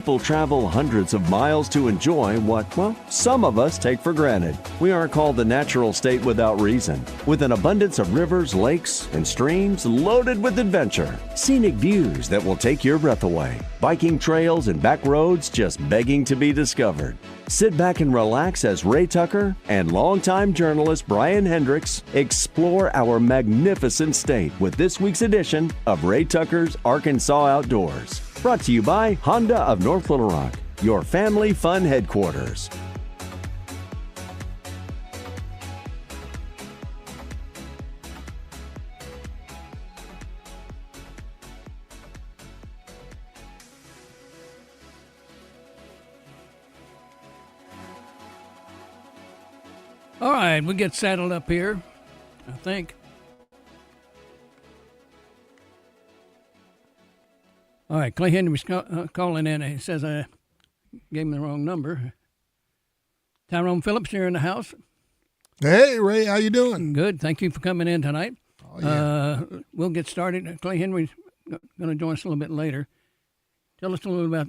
People travel hundreds of miles to enjoy what, well, some of us take for granted. We aren't called the natural state without reason. With an abundance of rivers, lakes, and streams loaded with adventure, scenic views that will take your breath away, biking trails and back roads just begging to be discovered. Sit back and relax as Ray Tucker and longtime journalist Brian Hendricks explore our magnificent state with this week's edition of Ray Tucker's Arkansas Outdoors. Brought to you by Honda of North Little Rock, your family fun headquarters. All right, we get saddled up here, I think. All right, Clay Henry's calling in. He says I gave him the wrong number. Tyrone Phillips, you're in the house. Hey, Ray, how you doing? Good. Thank you for coming in tonight. Oh, yeah. We'll get started. Clay Henry's going to join us a little bit later. Tell us a little about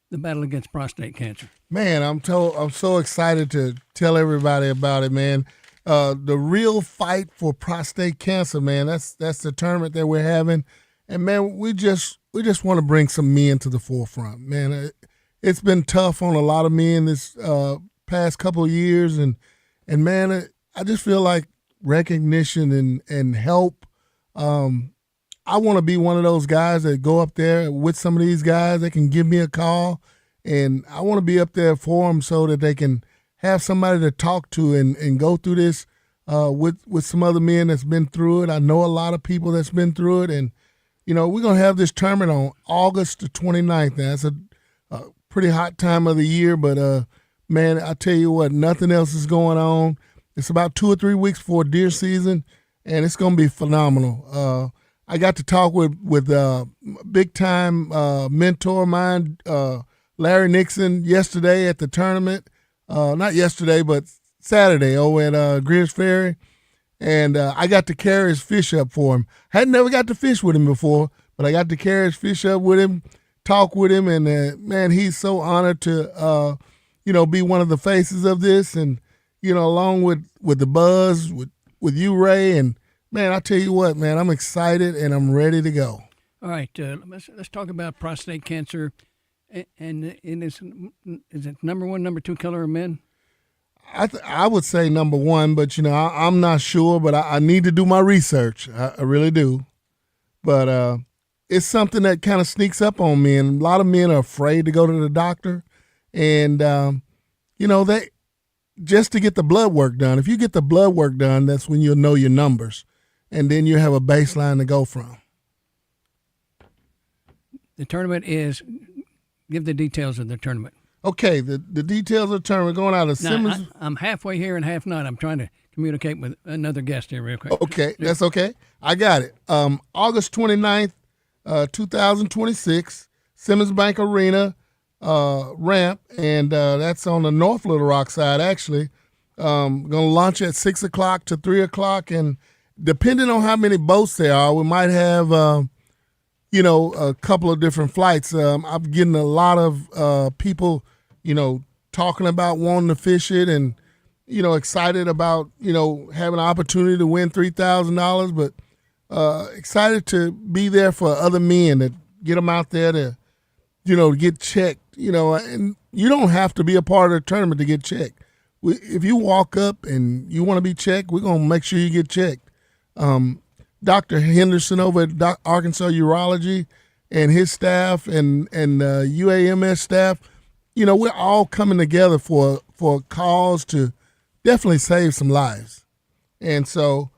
the battle against prostate cancer. Man, I'm so excited to tell everybody about it, man. The real fight for prostate cancer, man. That's the tournament that we're having, and man, we just want to bring some men to the forefront, man. It's been tough on a lot of men this past couple of years, and man, I just feel like recognition and help. I want to be one of those guys that go up there with some of these guys that can give me a call, and I want to be up there for them so that they can have somebody to talk to and go through this with some other men that's been through it. I know a lot of people that's been through it, and you know, we're going to have this tournament on August the 29th. Now, it's a pretty hot time of the year, but, man, I tell you what, nothing else is going on. It's about 2 or 3 weeks before deer season, and it's going to be phenomenal. I got to talk with big-time mentor of mine, Larry Nixon, yesterday at the tournament. Not yesterday, but Saturday over at Greers Ferry. And I got to carry his fish up for him. Had never got to fish with him before, but I got to carry his fish up with him, talk with him, and man, he's so honored to, be one of the faces of this, and along with the buzz with you, Ray, and man, I tell you what, man, I'm excited and I'm ready to go. All right, let's talk about prostate cancer, and is it number one, number two killer of men? I would say number one, but I'm not sure. But I need to do my research. I really do. But it's something that kind of sneaks up on men. A lot of men are afraid to go to the doctor, and they just to get the blood work done. If you get the blood work done, that's when you'll know your numbers, and then you have a baseline to go from. The tournament is. Give the details of the tournament. Okay, the details of the tournament going out of Simmons. I'm halfway here and half not. I'm trying to communicate with another guest here real quick. Okay, that's okay. I got it. August 29th, 2026, Simmons Bank Arena ramp, and that's on the North Little Rock side, actually. Going to launch at 6 o'clock to 3 o'clock, and depending on how many boats there are, we might have a couple of different flights. I'm getting a lot of people, talking about wanting to fish it and, excited about, having an opportunity to win $3,000, but excited to be there for other men, to get them out there to, to get checked, and you don't have to be a part of the tournament to get checked. If you walk up and you want to be checked, we're going to make sure you get checked. Dr. Henderson over at Arkansas Urology and his staff and UAMS staff, we're all coming together for a cause to definitely save some lives. And so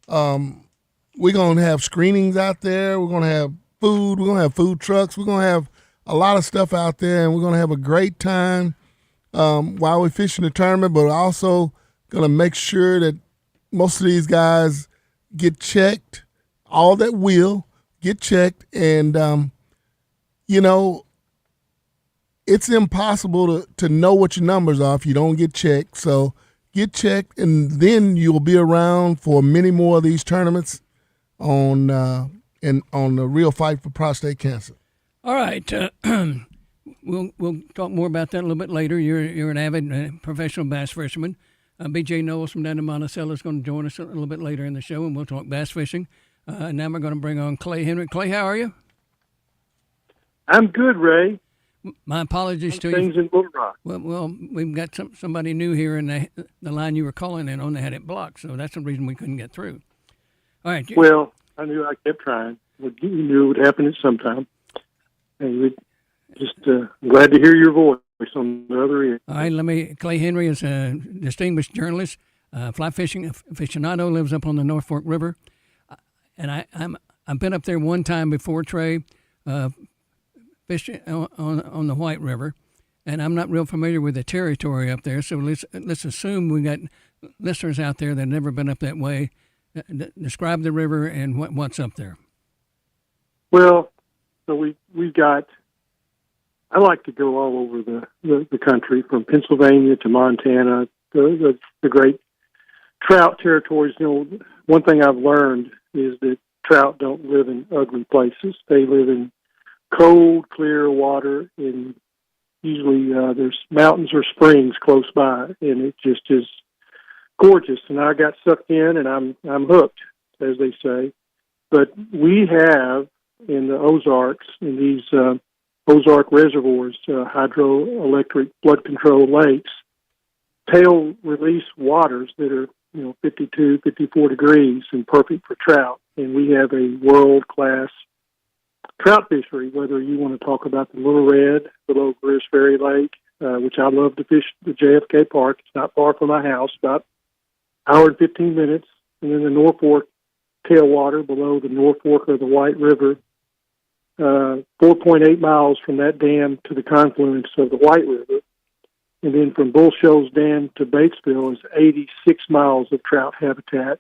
we're going to have screenings out there. We're going to have food. We're going to have food trucks. We're going to have a lot of stuff out there, and we're going to have a great time while we're fishing the tournament, but also going to make sure that most of these guys get checked, all that will get checked, and it's impossible to know what your numbers are if you don't get checked. So get checked, and then you'll be around for many more of these tournaments on the real fight for prostate cancer. All right, we'll talk more about that a little bit later. You're an avid professional bass fisherman. B.J. Knowles from down in Monticello is going to join us a little bit later in the show, and we'll talk bass fishing. Now we're going to bring on Clay Henry. Clay, how are you? I'm good, Ray. My apologies to you. Things in Little Rock. Well, we've got somebody new here, and the line you were calling in on, they had it blocked, so that's the reason we couldn't get through. All right. Well, I knew I kept trying. You knew it would happen at some time. And we just glad to hear your voice on the other end. All right, Clay Henry is a distinguished journalist, fly fishing aficionado, lives up on the North Fork River. And I've been up there one time before, Trey, fishing on the White River, and I'm not real familiar with the territory up there. So let's assume we got listeners out there that have never been up that way. Describe the river and what's up there. Well, so we've got. I like to go all over the country, from Pennsylvania to Montana, the great trout territories. You know, one thing I've learned is that trout don't live in ugly places. They live in cold, clear water, and usually there's mountains or springs close by, and it just is gorgeous. And I got sucked in, and I'm hooked, as they say. But we have in the Ozarks, in these Ozark reservoirs, hydroelectric flood control lakes, tail release waters that are 52, 54 degrees and perfect for trout. And we have a world-class trout fishery, whether you want to talk about the Little Red below Greers Ferry Lake, which I love to fish the JFK Park. It's not far from my house, about an hour and 15 minutes. And then the North Fork tailwater below the North Fork of the White River, 4.8 miles from that dam to the confluence of the White River. And then from Bull Shoals Dam to Batesville is 86 miles of trout habitat.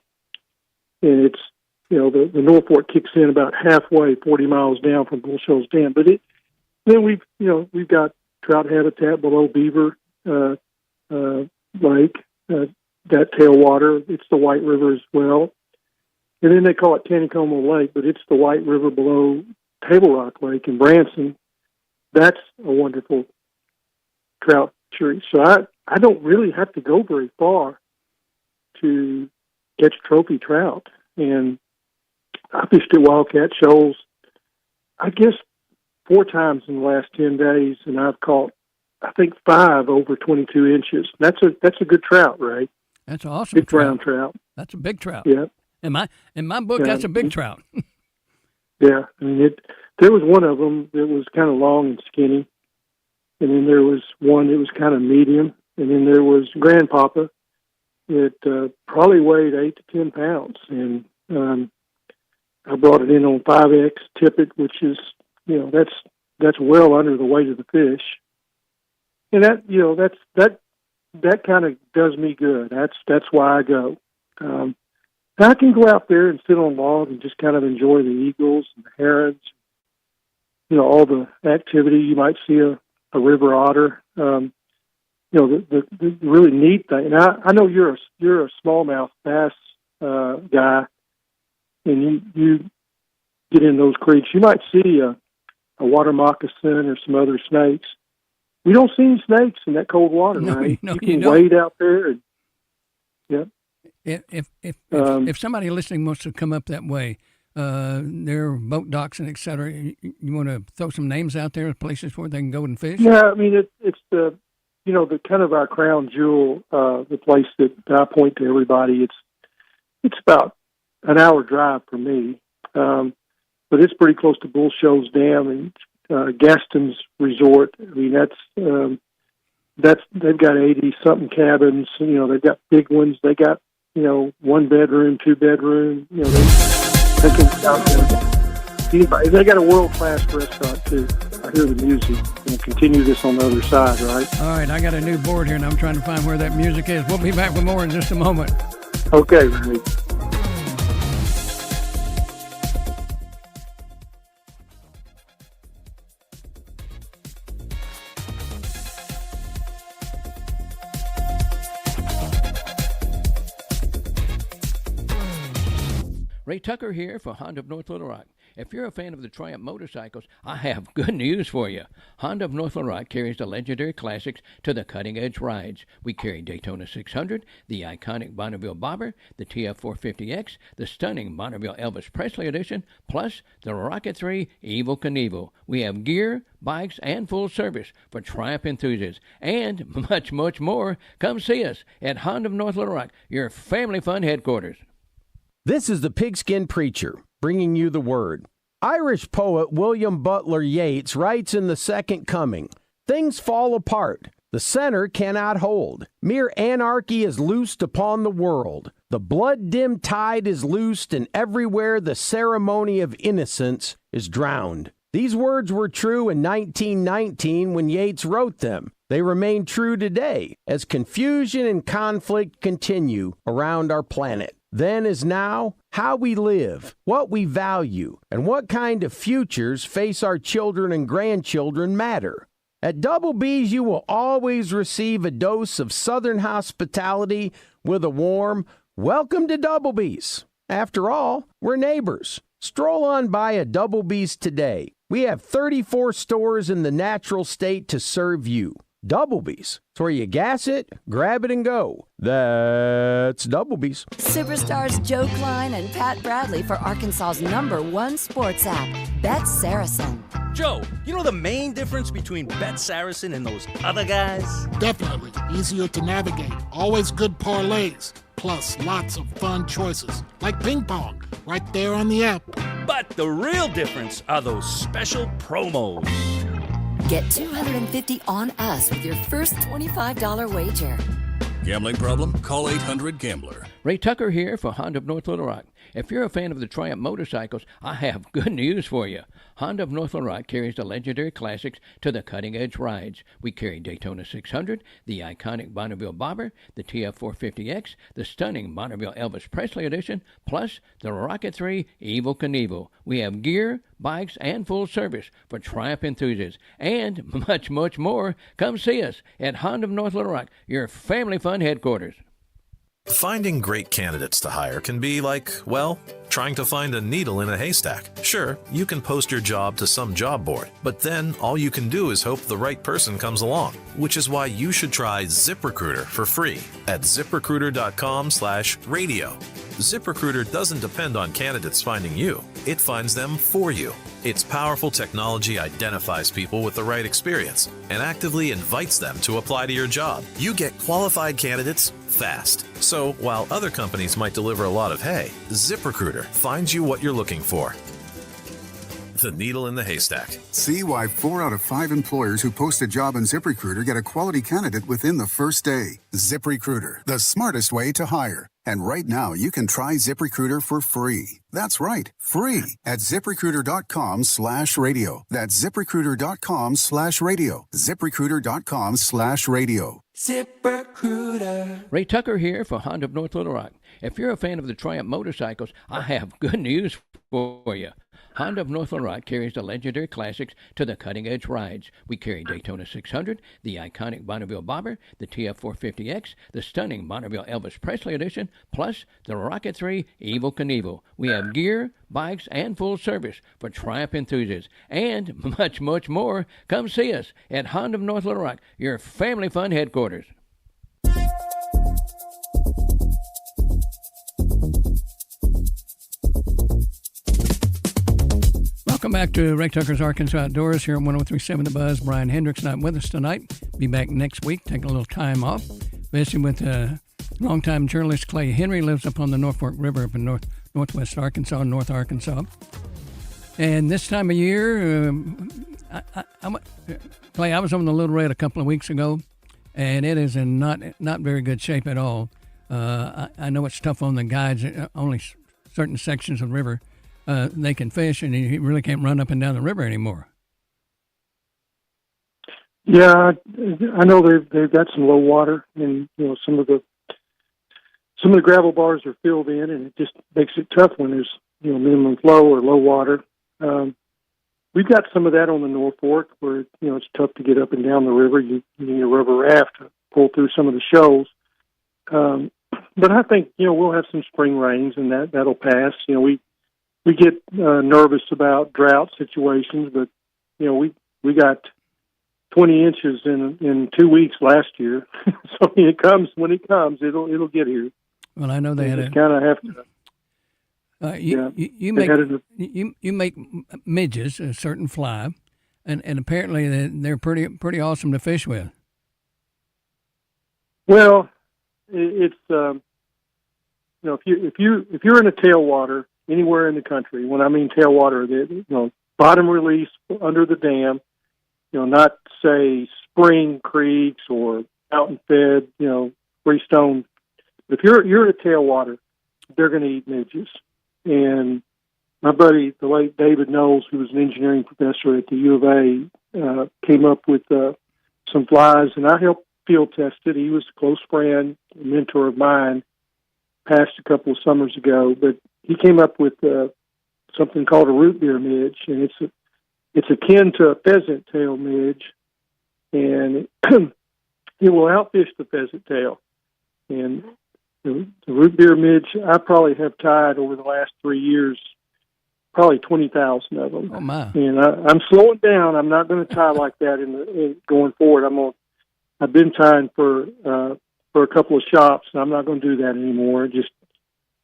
And it's, the North Fork kicks in about halfway, 40 miles down from Bull Shoals Dam. But then we've got trout habitat below Beaver Lake, that tailwater. It's the White River as well. And then they call it Taneycomo Lake, but it's the White River below Table Rock Lake in Branson. That's a wonderful trout fishery. So I don't really have to go very far to catch trophy trout. And I fished at Wildcat Shoals, I guess, 4 times in the last 10 days, and I've caught, I think, 5 over 22 inches. That's a good trout, Ray. That's awesome. Big brown trout. That's a big trout. Yeah. In my book, that's a big trout. Yeah, I mean, there was one of them that was kind of long and skinny, and then there was one that was kind of medium, and then there was Grandpapa that probably weighed 8 to 10 pounds, and I brought it in on 5X tippet, which is, that's well under the weight of the fish, and that kind of does me good. That's why I go. I can go out there and sit on a log and just kind of enjoy the eagles and the herons, all the activity. You might see a river otter. The really neat thing. And I know you're a smallmouth bass guy, and you get in those creeks. You might see a water moccasin or some other snakes. We don't see any snakes in that cold water, right? No, you can wade out there and If somebody listening wants to come up that way, there are boat docks and et cetera. You want to throw some names out there, places where they can go and fish? Yeah, I mean it's the the kind of our crown jewel, the place that I point to everybody. It's about an hour drive for me, but it's pretty close to Bull Shoals Dam and Gaston's Resort. I mean that's they've got 80-something cabins. They've got big ones. They got 1 bedroom, 2 bedroom. They can out there. Anybody, they got a world-class restaurant too. I hear the music. We'll continue this on the other side, right? All right, I got a new board here, and I'm trying to find where that music is. We'll be back with more in just a moment. Okay, Ray. Ray Tucker here for Honda of North Little Rock. If you're a fan of the Triumph motorcycles, I have good news for you. Honda of North Little Rock carries the legendary classics to the cutting-edge rides. We carry Daytona 600, the iconic Bonneville Bobber, the TF450X, the stunning Bonneville Elvis Presley Edition, plus the Rocket 3 Evel Knievel. We have gear, bikes, and full service for Triumph enthusiasts, and much, much more. Come see us at Honda of North Little Rock, your family fun headquarters. This is the Pigskin Preacher, bringing you the word. Irish poet William Butler Yeats writes in The Second Coming, "Things fall apart. The center cannot hold. Mere anarchy is loosed upon the world. The blood-dimmed tide is loosed, and everywhere the ceremony of innocence is drowned." These words were true in 1919 when Yeats wrote them. They remain true today as confusion and conflict continue around our planet. Then as now, how we live, what we value, and what kind of futures face our children and grandchildren matter. At Double B's, you will always receive a dose of Southern hospitality with a warm, "Welcome to Double B's." After all, we're neighbors. Stroll on by a Double B's today. We have 34 stores in the natural state to serve you. Double B's. It's where you gas it, grab it, and go. That's Double B's. Superstars Joe Klein and Pat Bradley for Arkansas's #1 sports app, Bet Saracen. Joe, you know the main difference between Bet Saracen and those other guys? Definitely. Easier to navigate. Always good parlays. Plus, lots of fun choices. Like ping pong. Right there on the app. But the real difference are those special promos. Get $250 on us with your first $25 wager. Gambling problem? Call 800-GAMBLER. Ray Tucker here for Honda of North Little Rock. If you're a fan of the Triumph motorcycles, I have good news for you. Honda of North Little Rock carries the legendary classics to the cutting-edge rides. We carry Daytona 600, the iconic Bonneville Bobber, the TF450X, the stunning Bonneville Elvis Presley Edition, plus the Rocket 3 Evel Knievel. We have gear, bikes, and full service for Triumph enthusiasts, and much, much more. Come see us at Honda of North Little Rock, your family fun headquarters. Finding great candidates to hire can be like, well, trying to find a needle in a haystack. Sure, you can post your job to some job board, but then all you can do is hope the right person comes along, which is why you should try ZipRecruiter for free at ZipRecruiter.com/radio. ZipRecruiter doesn't depend on candidates finding you. It finds them for you. Its powerful technology identifies people with the right experience and actively invites them to apply to your job. You get qualified candidates fast. So while other companies might deliver a lot of hay, ZipRecruiter finds you what you're looking for. The needle in the haystack. See why 4 out of 5 employers who post a job on ZipRecruiter get a quality candidate within the first day. ZipRecruiter, the smartest way to hire. And right now, you can try ZipRecruiter for free. That's right, free at ZipRecruiter.com/radio. That's ZipRecruiter.com/radio. ZipRecruiter.com/radio. ZipRecruiter. Ray Tucker here for Honda of North Little Rock. If you're a fan of the Triumph motorcycles, I have good news for you. Honda of North Little Rock carries the legendary classics to the cutting-edge rides. We carry Daytona 600, the iconic Bonneville Bobber, the TF450X, the stunning Bonneville Elvis Presley Edition, plus the Rocket 3 Evel Knievel. We have gear, bikes, and full service for Triumph enthusiasts, and much, much more. Come see us at Honda of North Little Rock, your family fun headquarters. Welcome back to Ray Tucker's Arkansas Outdoors here on 103.7 The Buzz. Brian Hendricks not with us tonight. Be back next week, taking a little time off. Visiting with longtime journalist Clay Henry, lives up on the North Fork River up in northwest Arkansas, North Arkansas. And this time of year, Clay, I was on the Little Red a couple of weeks ago, and it is in not very good shape at all. I know it's tough on the guides, only certain sections of the river they can fish, and you really can't run up and down the river anymore. Yeah, I know they've got some low water, and some of the gravel bars are filled in, and it just makes it tough when there's minimum flow or low water. We've got some of that on the North Fork, where it's tough to get up and down the river. You need a rubber raft to pull through some of the shoals. But I think we'll have some spring rains, and that'll pass. get nervous about drought situations, but we got 20 inches in 2 weeks last year. So when it comes, it'll get here. Well, I know they had kind of have to. You make midges, a certain fly, and apparently they're pretty awesome to fish with. Well, it's if you're in a tailwater anywhere in the country, when I mean tailwater, bottom release under the dam, not say spring creeks or mountain fed, freestone. If you're in a tailwater, they're going to eat midges. And my buddy, the late David Knowles, who was an engineering professor at the U of A, came up with some flies, and I helped field test it. He was a close friend, a mentor of mine, passed a couple of summers ago, but he came up with something called a root beer midge, and it's akin to a pheasant tail midge, and it will outfish the pheasant tail. And the root beer midge, I probably have tied over the last 3 years, probably 20,000 of them. Oh my! And I'm slowing down. I'm not going to tie like that in going forward. I've been tying for a couple of shops, and I'm not going to do that anymore.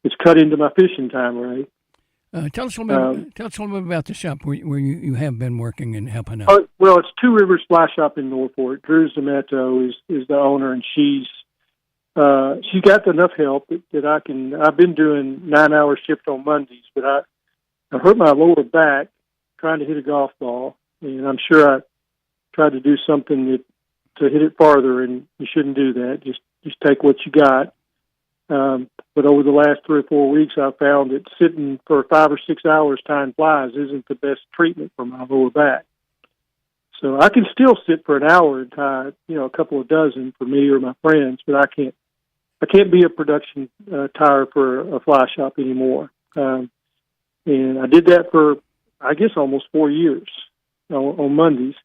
It's cut into my fishing time, Ray. Tell us a little bit about the shop where you have been working and helping out. Well, it's Two Rivers Fly Shop in Norfolk. Drew Zametto is the owner, and she's got enough help that I can. I've been doing 9-hour shift on Mondays, but I hurt my lower back trying to hit a golf ball, and I'm sure I tried to do something to hit it farther, and you shouldn't do that. Just take what you got. But over the last 3 or 4 weeks, I found that sitting for 5 or 6 hours tying flies isn't the best treatment for my lower back. So I can still sit for an hour and tie, a couple of dozen for me or my friends, but I can't be a production tyer for a fly shop anymore. And I did that for, I guess, almost 4 years on Mondays.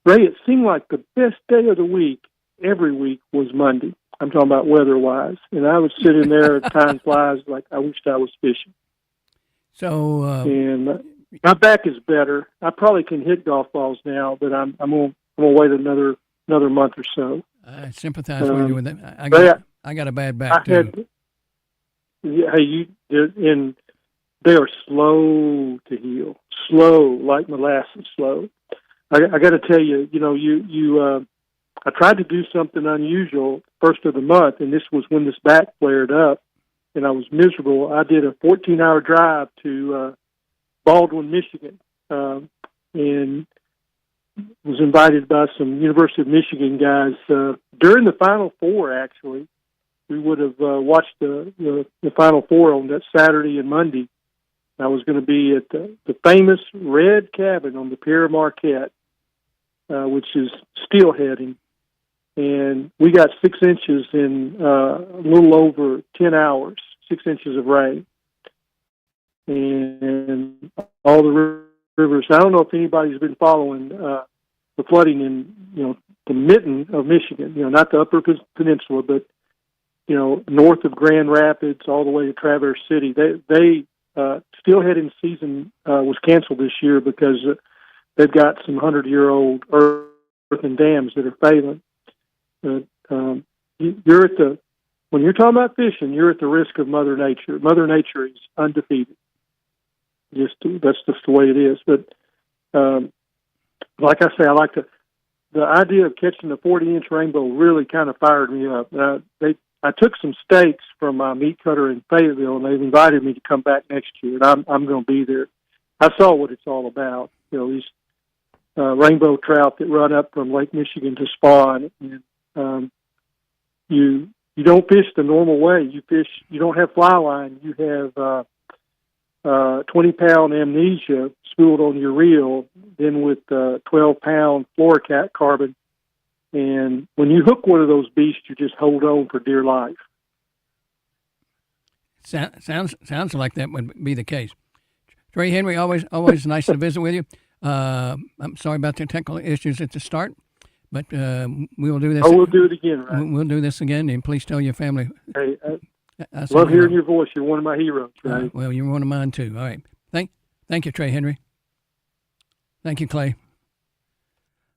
Ray, it seemed like the best day of the week every week was Monday. I'm talking about weather-wise. And I would sit in there tying flies like I wished I was fishing. So, and my back is better. I probably can hit golf balls now, but I'm going to wait another month or so. I sympathize with you with that. I got a bad back too. And they are slow to heal, slow like molasses slow. I got to tell you, I tried to do something unusual first of the month, and this was when this back flared up, and I was miserable. I did a 14-hour drive to Baldwin, Michigan, and was invited by some University of Michigan guys. During the Final Four, actually, we would have watched the Final Four on that Saturday and Monday. I was going to be at the famous Red Cabin on the Pier Marquette, which is steelheading. And we got 6 inches in a little over 10 hours, 6 inches of rain. And all the rivers, I don't know if anybody's been following the flooding in, the mitten of Michigan, not the upper peninsula, but, north of Grand Rapids all the way to Traverse City. They steelheading season was canceled this year because they've got some 100-year-old earthen dams that are failing. When you're talking about fishing, you're at the risk of Mother Nature. Mother Nature is undefeated. That's just the way it is. But like I say, the idea of catching the 40-inch rainbow really kind of fired me up. I took some steaks from my meat cutter in Fayetteville, and they've invited me to come back next year, and I'm going to be there. I saw what it's all about. These rainbow trout that run up from Lake Michigan to spawn, and you don't fish the normal way. You don't have fly line. You have 20-pound amnesia spooled on your reel, then with 12-pound fluorocarbon. And when you hook one of those beasts, you just hold on for dear life. Sounds like that would be the case. Trey Henry, always nice to visit with you. I'm sorry about the technical issues at the start, but we will do this. Oh, we'll do it again, right? We'll do this again, and please tell your family. Hey, I love hearing your voice. You're one of my heroes, right? Well, you're one of mine too. All right. Thank you, Trey Henry. Thank you, Clay.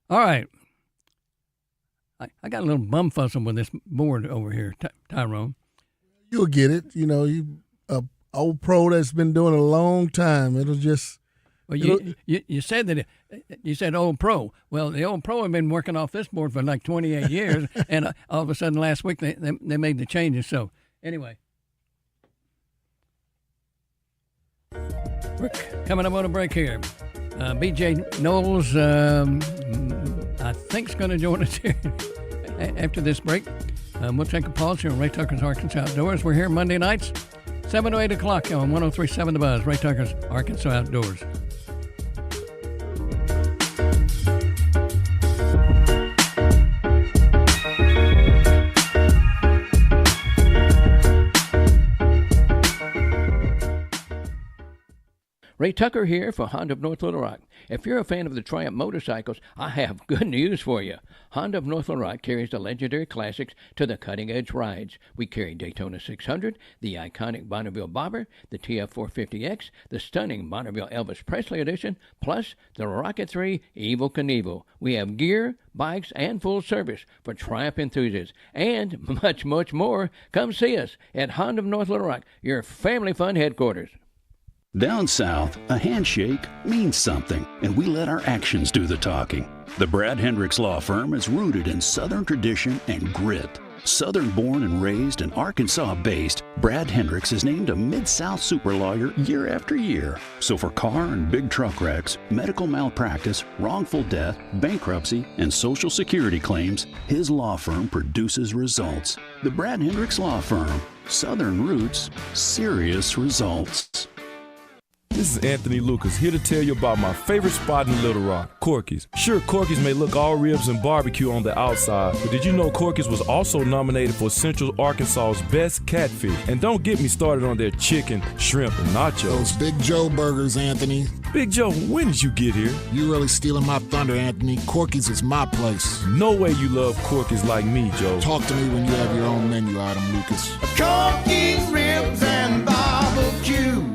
All right. I got a little bum fussing with this board over here, Tyrone. You'll get it. You know, you old pro that's been doing it a long time. It'll just. Well, you said that you said old pro. Well, the old pro have been working off this board for like 28 years, and all of a sudden last week they made the changes. So anyway, we're coming up on a break here. B.J. Knowles, I think, is going to join us here after this break. We'll take a pause here on Ray Tucker's Arkansas Outdoors. We're here Monday nights, 7 to 8 o'clock on 103.7 The Buzz, Ray Tucker's Arkansas Outdoors. Ray Tucker here for Honda of North Little Rock. If you're a fan of the Triumph motorcycles, I have good news for you. Honda of North Little Rock carries the legendary classics to the cutting-edge rides. We carry Daytona 600, the iconic Bonneville Bobber, the TF450X, the stunning Bonneville Elvis Presley Edition, plus the Rocket 3 Evel Knievel. We have gear, bikes, and full service for Triumph enthusiasts, and much, much more. Come see us at Honda of North Little Rock, your family fun headquarters. Down south, a handshake means something, and we let our actions do the talking. The Brad Hendricks Law Firm is rooted in Southern tradition and grit. Southern-born and raised and Arkansas-based, Brad Hendricks is named a Mid-South super lawyer year after year. So for car and big truck wrecks, medical malpractice, wrongful death, bankruptcy, and Social Security claims, his law firm produces results. The Brad Hendricks Law Firm. Southern roots, serious results. This is Anthony Lucas, here to tell you about my favorite spot in Little Rock, Corky's. Sure, Corky's may look all ribs and barbecue on the outside, but did you know Corky's was also nominated for Central Arkansas's best catfish? And don't get me started on their chicken, shrimp, and nachos. Those Big Joe burgers, Anthony. Big Joe, when did you get here? You really stealing my thunder, Anthony. Corky's is my place. No way you love Corky's like me, Joe. Talk to me when you have your own menu item, Lucas. Corky's ribs and barbecue.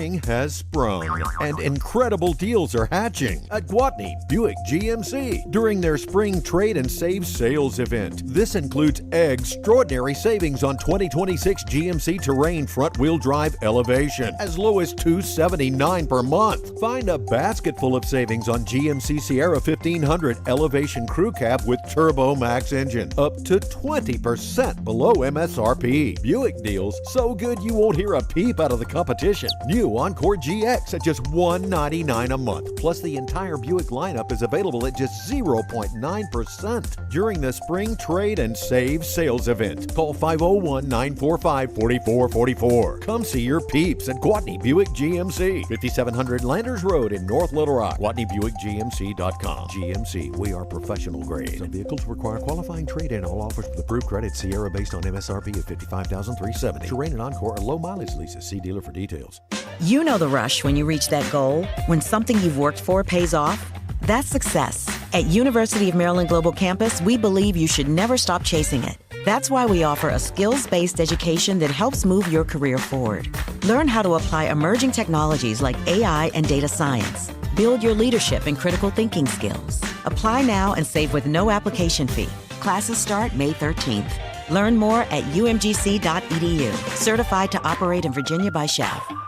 Spring has sprung, and incredible deals are hatching at Gwatney Buick GMC during their Spring Trade and Save Sales event. This includes extraordinary savings on 2026 GMC Terrain front-wheel drive Elevation, as low as $279 per month. Find a basket full of savings on GMC Sierra 1500 Elevation Crew Cab with Turbo Max engine, up to 20% below MSRP. Buick deals so good you won't hear a peep out of the competition. New Encore GX at just $199 a month. Plus, the entire Buick lineup is available at just 0.9% during the Spring Trade and Save Sales event. Call 501-945-4444. Come see your peeps at Gwatney Buick GMC, 5700 Landers Road in North Little Rock. GwatneyBuickGMC.com. GMC, we are professional grade. Some vehicles require qualifying trade-in. All offers with approved credit. Sierra based on MSRP of $55,370. Terrain and Encore are low mileage leases. See dealer for details. You know the rush when you reach that goal, when something you've worked for pays off. That's success. At University of Maryland Global Campus, we believe you should never stop chasing it. That's why we offer a skills-based education that helps move your career forward. Learn how to apply emerging technologies like AI and data science. Build your leadership and critical thinking skills. Apply now and save with no application fee. Classes start May 13th. Learn more at umgc.edu. Certified to operate in Virginia by SCHEV.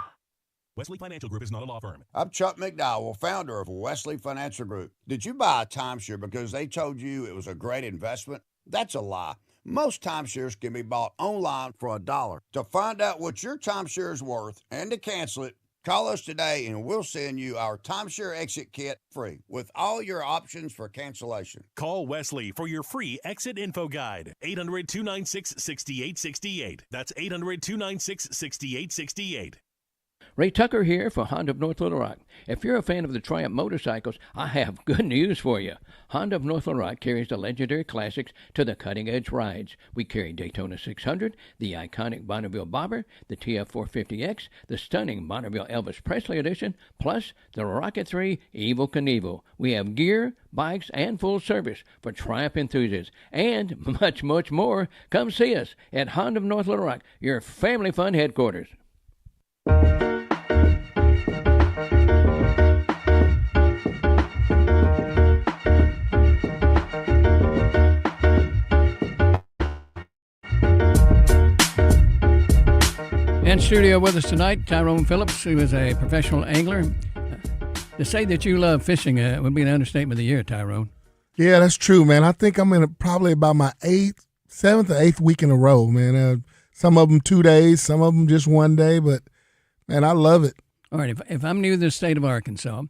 Wesley Financial Group is not a law firm. I'm Chuck McDowell, founder of Wesley Financial Group. Did you buy a timeshare because they told you it was a great investment? That's a lie. Most timeshares can be bought online for $1. To find out what your timeshare is worth and to cancel it, call us today and we'll send you our timeshare exit kit free with all your options for cancellation. Call Wesley for your free exit info guide. 800-296-6868. That's 800-296-6868. Ray Tucker here for Honda of North Little Rock. If you're a fan of the Triumph motorcycles, I have good news for you. Honda of North Little Rock carries the legendary classics to the cutting-edge rides. We carry Daytona 600, the iconic Bonneville Bobber, the TF450X, the stunning Bonneville Elvis Presley Edition, plus the Rocket 3 Evel Knievel. We have gear, bikes, and full service for Triumph enthusiasts, and much, much more. Come see us at Honda of North Little Rock, your family fun headquarters. In studio with us tonight, Tyrone Phillips, who is a professional angler. To say that you love fishing would be an understatement of the year, Tyrone. Yeah, that's true, man. I think I'm in probably about my 7th or 8th week in a row, man. Some of them 2 days, some of them just 1 day, but, man, I love it. All right, if I'm new to the state of Arkansas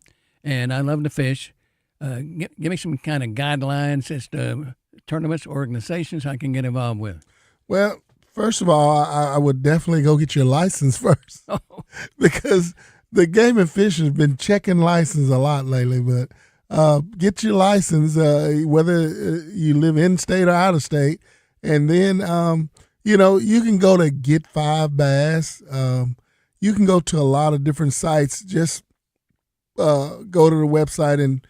and I love to fish, give me some kind of guidelines as to tournaments, organizations I can get involved with. Well, first of all, I would definitely go get your license first because the Game and Fish has been checking license a lot lately. But get your license, whether you live in state or out of state, and then you can go to Get 5 Bass. You can go to a lot of different sites. Just go to the website and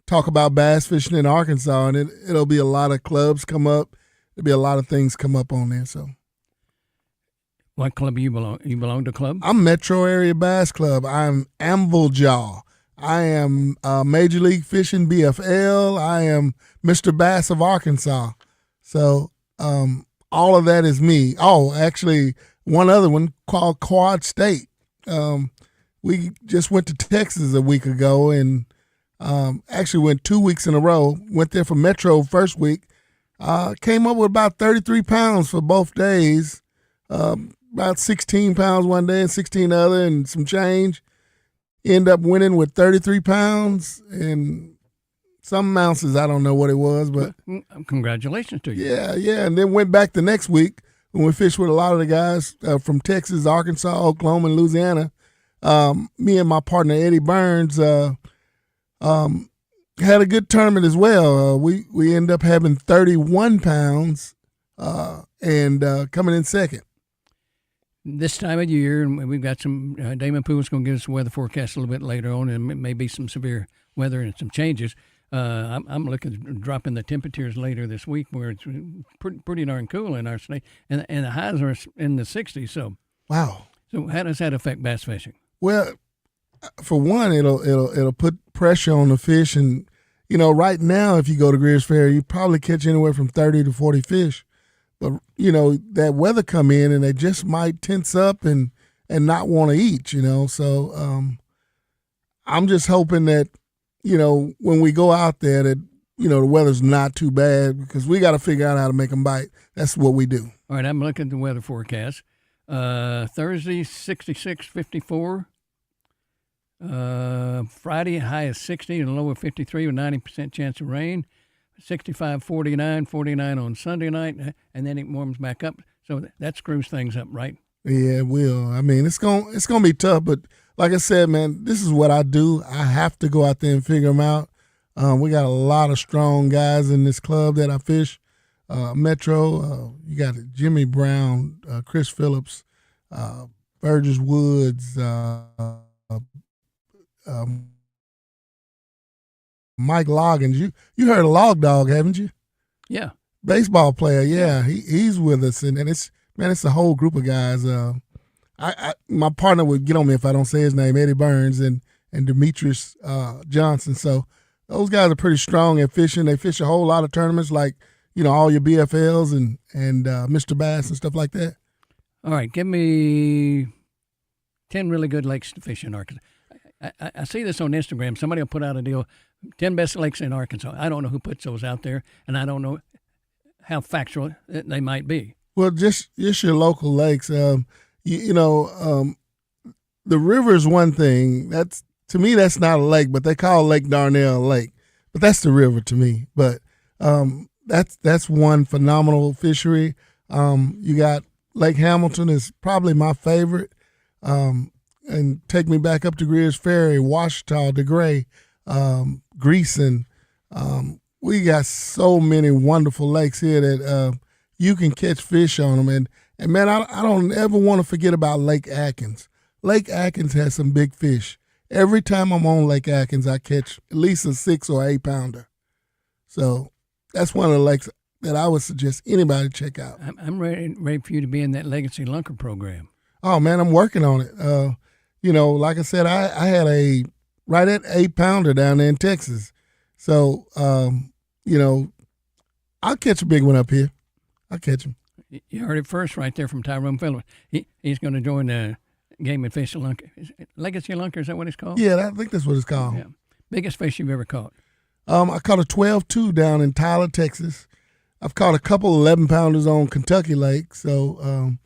talk about bass fishing in Arkansas, and it'll be a lot of clubs come up. There'll be a lot of things come up on there. So, what club do you belong? You belong to a club? I'm Metro Area Bass Club. I'm Anviljaw. I am Major League Fishing BFL. I am Mr. Bass of Arkansas. So all of that is me. Oh, actually, one other one called Quad State. We just went to Texas a week ago and actually went 2 weeks in a row. Went there for Metro first week. Came up with about 33 pounds for both days. About 16 pounds one day and 16 other and some change. End up winning with 33 pounds and some ounces. I don't know what it was, but congratulations to you. Yeah. And then went back the next week when we fished with a lot of the guys from Texas, Arkansas, Oklahoma, and Louisiana. Me and my partner Eddie Burns had a good tournament as well. We ended up having 31 pounds and coming in second. This time of year, and we've got some, Damon Poole's going to give us a weather forecast a little bit later on, and maybe some severe weather and some changes. I'm looking at dropping the temperatures later this week where it's pretty darn cool in our state, and the highs are in the 60s. So, wow. So how does that affect bass fishing? Well, for one, it'll put pressure on the fish, and right now, if you go to Greers Ferry, you probably catch anywhere from 30 to 40 fish. But, that weather come in and they just might tense up and not want to eat, So I'm just hoping that, when we go out there that, the weather's not too bad because we got to figure out how to make them bite. That's what we do. All right, I'm looking at the weather forecast. Thursday, 66, 54. Friday, high is 60 and low of 53 with 90% chance of rain. 65, 49 on Sunday night, and then it warms back up. So that screws things up, right? Yeah, it will. I mean, it's gonna be tough, but like I said, man, this is what I do. I have to go out there and figure them out. We got a lot of strong guys in this club that I fish. Metro, you got Jimmy Brown, Chris Phillips, Burgess Woods, Mike Loggins. You heard of Log Dog, haven't you? Yeah. Baseball player, yeah. He's with us, and it's a whole group of guys. My partner would get on me if I don't say his name, Eddie Burns and Demetrius Johnson. So those guys are pretty strong at fishing. They fish a whole lot of tournaments like, all your BFLs and Mr. Bass and stuff like that. All right, give me 10 really good lakes to fish in Arkansas. I see this on Instagram. Somebody will put out a deal, 10 best lakes in Arkansas. I don't know who puts those out there, and I don't know how factual they might be. Well, just your local lakes. The river is one thing. To me, that's not a lake, but they call Lake Darnell a lake. But that's the river to me. But that's one phenomenal fishery. You got Lake Hamilton is probably my favorite. And take me back up to Greers Ferry, Ouachita, DeGray, Greeson. We got so many wonderful lakes here that you can catch fish on them. And man, I don't ever want to forget about Lake Atkins. Lake Atkins has some big fish. Every time I'm on Lake Atkins, I catch at least a 6 or 8 pounder. So that's one of the lakes that I would suggest anybody check out. I'm ready for you to be in that Legacy Lunker program. Oh, man, I'm working on it. Like I said, I had a right at 8 pounder down there in Texas. So, I'll catch a big one up here. I'll catch him. You heard it first right there from Tyrone Phillips. He's going to join the Game and Fish Lunker. Legacy Lunker, is that what it's called? Yeah, I think that's what it's called. Yeah. Biggest fish you've ever caught? I caught a 12-2 down in Tyler, Texas. I've caught a couple 11-pounders on Kentucky Lake. So,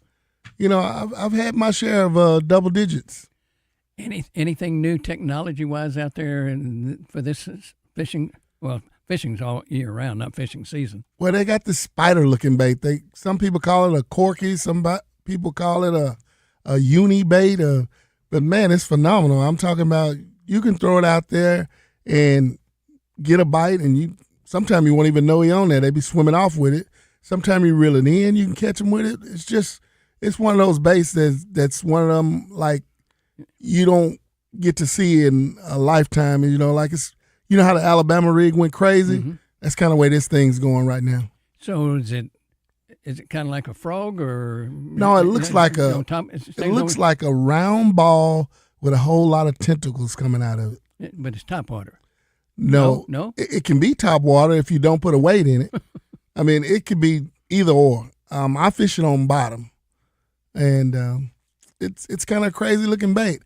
I've had my share of double digits. Anything new technology-wise out there for this fishing? Well, fishing's all year round, not fishing season. Well, they got this spider-looking bait. Some people call it a corky. Some people call it a uni bait. But, man, it's phenomenal. I'm talking about you can throw it out there and get a bite, and sometimes you won't even know you're on there. They be swimming off with it. Sometimes you reel it in. You can catch them with it. It's one of those baits that's one of them, like, you don't get to see in a lifetime. Like it's, how the Alabama rig went crazy? Mm-hmm. That's kind of the way this thing's going right now. So is it kind of like a frog or? No, it looks like like a round ball with a whole lot of tentacles coming out of it. But it's topwater. No. It can be topwater if you don't put a weight in it. I mean, it could be either or. I fish it on bottom, and it's kind of a crazy looking bait.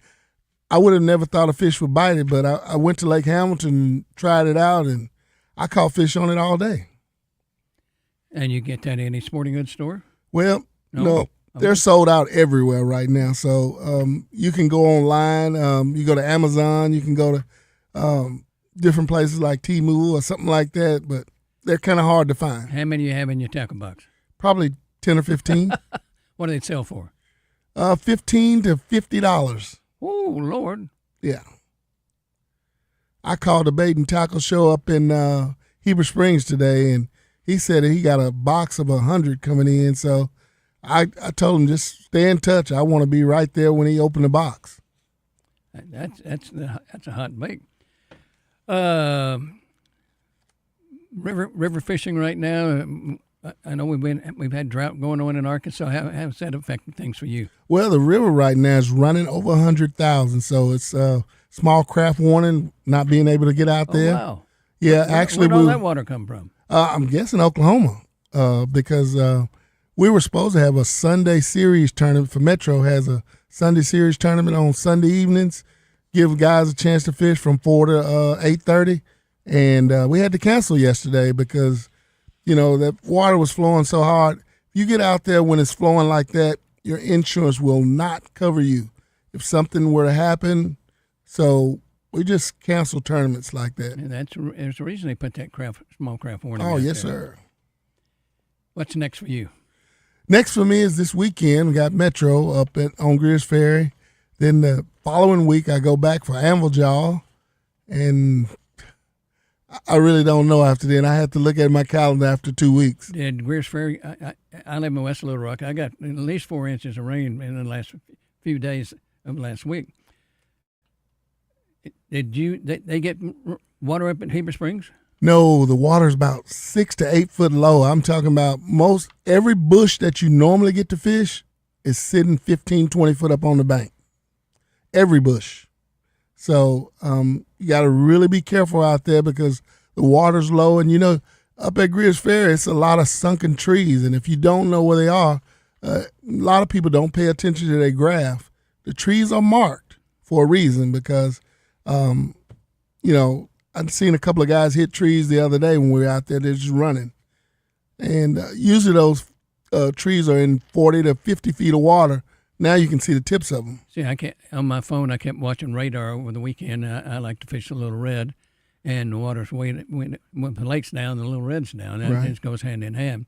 I would have never thought a fish would bite it, but I went to Lake Hamilton and tried it out, and I caught fish on it all day. And you get that in any sporting goods store? Well, no. They're sold out everywhere right now. So you can go online. You go to Amazon. You can go to different places like Temu or something like that, but they're kind of hard to find. How many you have in your tackle box? Probably 10 or 15. What do they sell for? $15 to $50. Oh, Lord. Yeah. I called a bait and tackle show up in Heber Springs today, and he said that he got a box of 100 coming in. So I told him, just stay in touch. I want to be right there when he opened the box. That's a hot bait. River fishing right now. I know we've had drought going on in Arkansas. How's that affected things for you? Well, the river right now is running over 100,000, so it's small craft warning, not being able to get out there. Oh, wow. Yeah, actually, where'd all that water come from? I'm guessing Oklahoma, because we were supposed to have a Sunday series tournament. For Metro has a Sunday series tournament on Sunday evenings, give guys a chance to fish from 4 to 8:30, and we had to cancel yesterday because that water was flowing so hard. If you get out there when it's flowing like that, your insurance will not cover you if something were to happen. So we just cancel tournaments like that. And there's a reason they put that small craft warning. Oh, yes, sir. What's next for you? Next for me is this weekend. We got Metro up on Greers Ferry. Then the following week, I go back for Anvil Jaw, and I really don't know after then. I have to look at my calendar after 2 weeks. Did Greers Ferry, I live in West Little Rock. I got at least 4 inches of rain in the last few days of last week. Did they get water up at Heber Springs? No, the water's about 6 to 8 foot low. I'm talking about every bush that you normally get to fish is sitting 15, 20 foot up on the bank. Every bush. So you got to really be careful out there because the water's low. And, up at Greers Ferry, it's a lot of sunken trees. And if you don't know where they are, a lot of people don't pay attention to their graph. The trees are marked for a reason because, I've seen a couple of guys hit trees the other day when we were out there. They're just running. And usually those trees are in 40 to 50 feet of water. Now you can see the tips of them. See, on my phone, I kept watching radar over the weekend. I like to fish the Little Red, and the water's when the lake's down, the Little Red's down. That just goes hand in hand.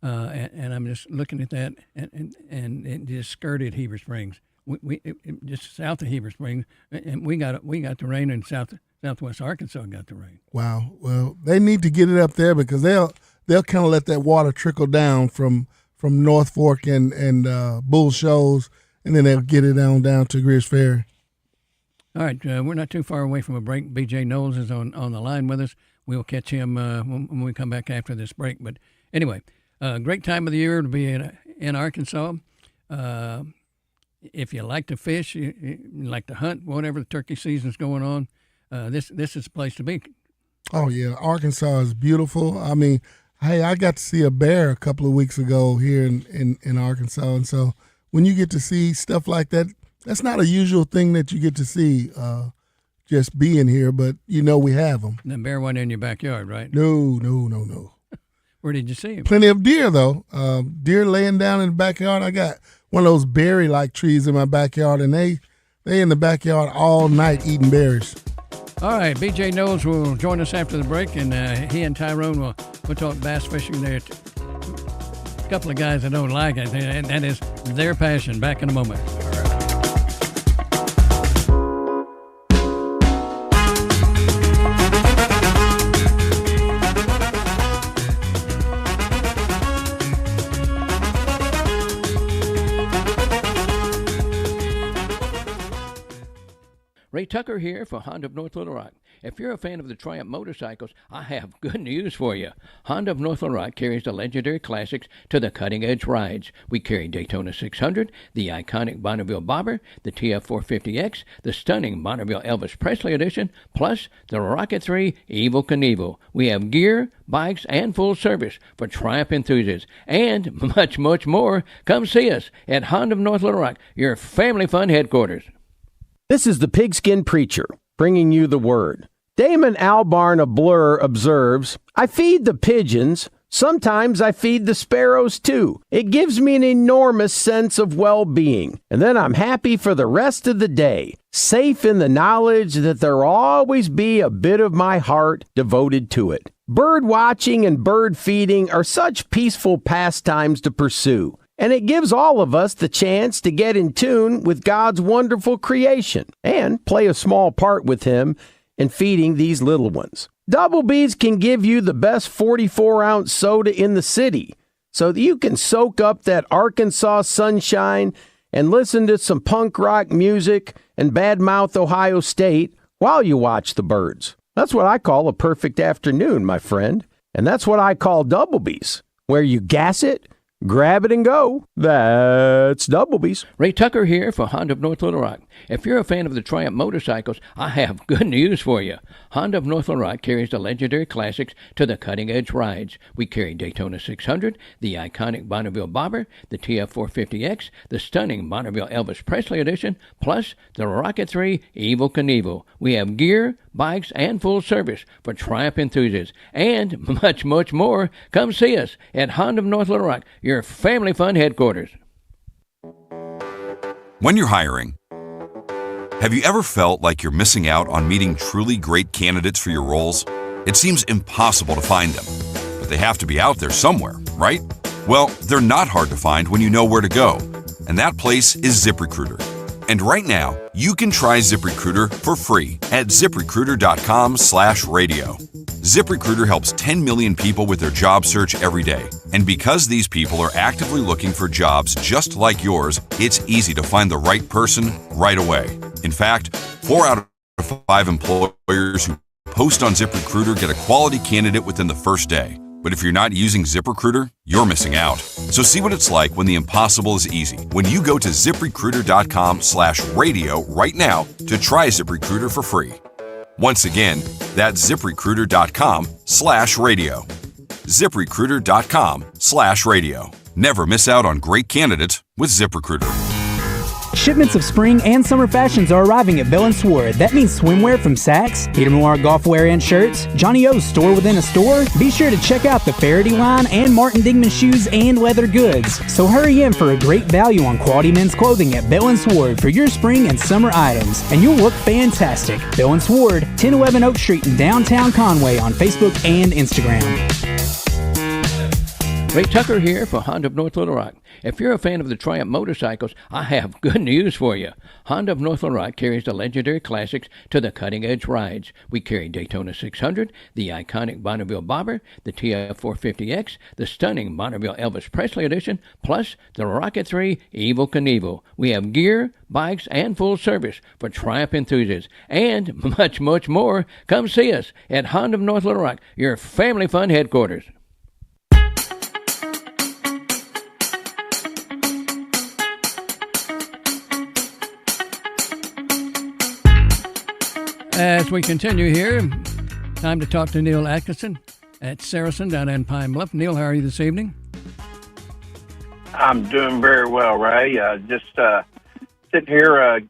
And I'm just looking at that, and it just skirted Heber Springs. We just south of Heber Springs, and we got the rain, and southwest Arkansas got the rain. Wow. Well, they need to get it up there because they'll kind of let that water trickle down from North Fork and Bull Shoals, and then they'll get it down to Greers Ferry. All right, we're not too far away from a break. B.J. Knowles is on the line with us. We'll catch him when we come back after this break. But anyway, great time of the year to be in Arkansas. If you like to fish, you like to hunt, whatever the turkey season's going on, this is the place to be. Oh, yeah. Arkansas is beautiful. I mean, Hey, I got to see a bear a couple of weeks ago here in Arkansas, and so when you get to see stuff like that, that's not a usual thing that you get to see just being here, but we have them. The bear wasn't in your backyard, right? No. Where did you see him? Plenty of deer, though. Deer laying down in the backyard. I got one of those berry-like trees in my backyard, and they in the backyard all night eating berries. All right, B.J. Knowles will join us after the break, and he and Tyrone will talk bass fishing there. A couple of guys that don't like it, and that is their passion. Back in a moment. Ray Tucker here for Honda of North Little Rock. If you're a fan of the Triumph motorcycles, I have good news for you. Honda of North Little Rock carries the legendary classics to the cutting-edge rides. We carry Daytona 600, the iconic Bonneville Bobber, the TF450X, the stunning Bonneville Elvis Presley Edition, plus the Rocket 3 Evel Knievel. We have gear, bikes, and full service for Triumph enthusiasts, and much, much more. Come see us at Honda of North Little Rock, your family fun headquarters. This is the Pigskin Preacher, bringing you the word. Damon Albarn of Blur observes, I feed the pigeons. Sometimes I feed the sparrows too. It gives me an enormous sense of well-being. And then I'm happy for the rest of the day, safe in the knowledge that there'll always be a bit of my heart devoted to it. Bird watching and bird feeding are such peaceful pastimes to pursue. And it gives all of us the chance to get in tune with God's wonderful creation and play a small part with Him in feeding these little ones. Double B's can give you the best 44-ounce soda in the city so that you can soak up that Arkansas sunshine and listen to some punk rock music and badmouth Ohio State while you watch the birds. That's what I call a perfect afternoon, my friend. And that's what I call Double B's, where you gas it, grab it and go. That's Double B's. Ray Tucker here for Honda of North Little Rock. If you're a fan of the Triumph motorcycles, I have good news for you. Honda of North Little Rock carries the legendary classics to the cutting-edge rides. We carry Daytona 600, the iconic Bonneville Bobber, the TF450X, the stunning Bonneville Elvis Presley Edition, plus the Rocket 3 Evel Knievel. We have gear, bikes, and full service for Triumph enthusiasts, and much, much more. Come see us at Honda of North Little Rock, your family fun headquarters. When you're hiring, have you ever felt like you're missing out on meeting truly great candidates for your roles? It seems impossible to find them, but they have to be out there somewhere, right? Well, they're not hard to find when you know where to go, and that place is ZipRecruiter. And right now, you can try ZipRecruiter for free at ZipRecruiter.com/radio. ZipRecruiter helps 10 million people with their job search every day. And because these people are actively looking for jobs just like yours, it's easy to find the right person right away. In fact, 4 out of 5 employers who post on ZipRecruiter get a quality candidate within the first day. But if you're not using ZipRecruiter, you're missing out. So see what it's like when the impossible is easy. When you go to ZipRecruiter.com/radio right now to try ZipRecruiter for free. Once again, that's ZipRecruiter.com/radio. ZipRecruiter.com/radio. Never miss out on great candidates with ZipRecruiter. Shipments of spring and summer fashions are arriving at Bell & Sword. That means swimwear from Saks, Peter Millar golf wear and shirts, Johnny O's store within a store. Be sure to check out the Faraday line and Martin Dingman shoes and leather goods. So hurry in for a great value on quality men's clothing at Bell & Sword for your spring and summer items, and you'll look fantastic. Bell & Sword, 1011 Oak Street in downtown Conway on Facebook and Instagram. Ray Tucker here for Honda of North Little Rock. If you're a fan of the Triumph motorcycles, I have good news for you. Honda of North Little Rock carries the legendary classics to the cutting-edge rides. We carry Daytona 600, the iconic Bonneville Bobber, the TF450X, the stunning Bonneville Elvis Presley Edition, plus the Rocket 3 Evel Knievel. We have gear, bikes, and full service for Triumph enthusiasts, and much, much more. Come see us at Honda of North Little Rock, your family fun headquarters. As we continue here, time to talk to Neil Atkinson. at Saracen down in Pine Bluff. Neil, how are you this evening? I'm doing very well, Ray. Just sitting here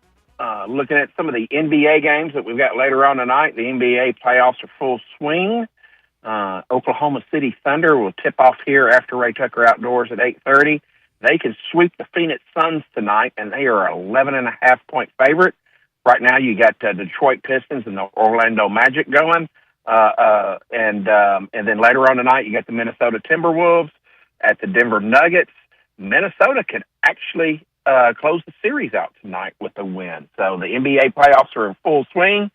looking at some of the NBA games that we've got later on tonight. The NBA playoffs are full swing. Oklahoma City Thunder will tip off here after Ray Tucker Outdoors at 8:30. They can sweep the Phoenix Suns tonight, and they are 11.5-point favorite. Right now, you got Detroit Pistons and the Orlando Magic going. And then later on tonight, you got the Minnesota Timberwolves at the Denver Nuggets. Minnesota could actually close the series out tonight with a win. So the NBA playoffs are in full swing.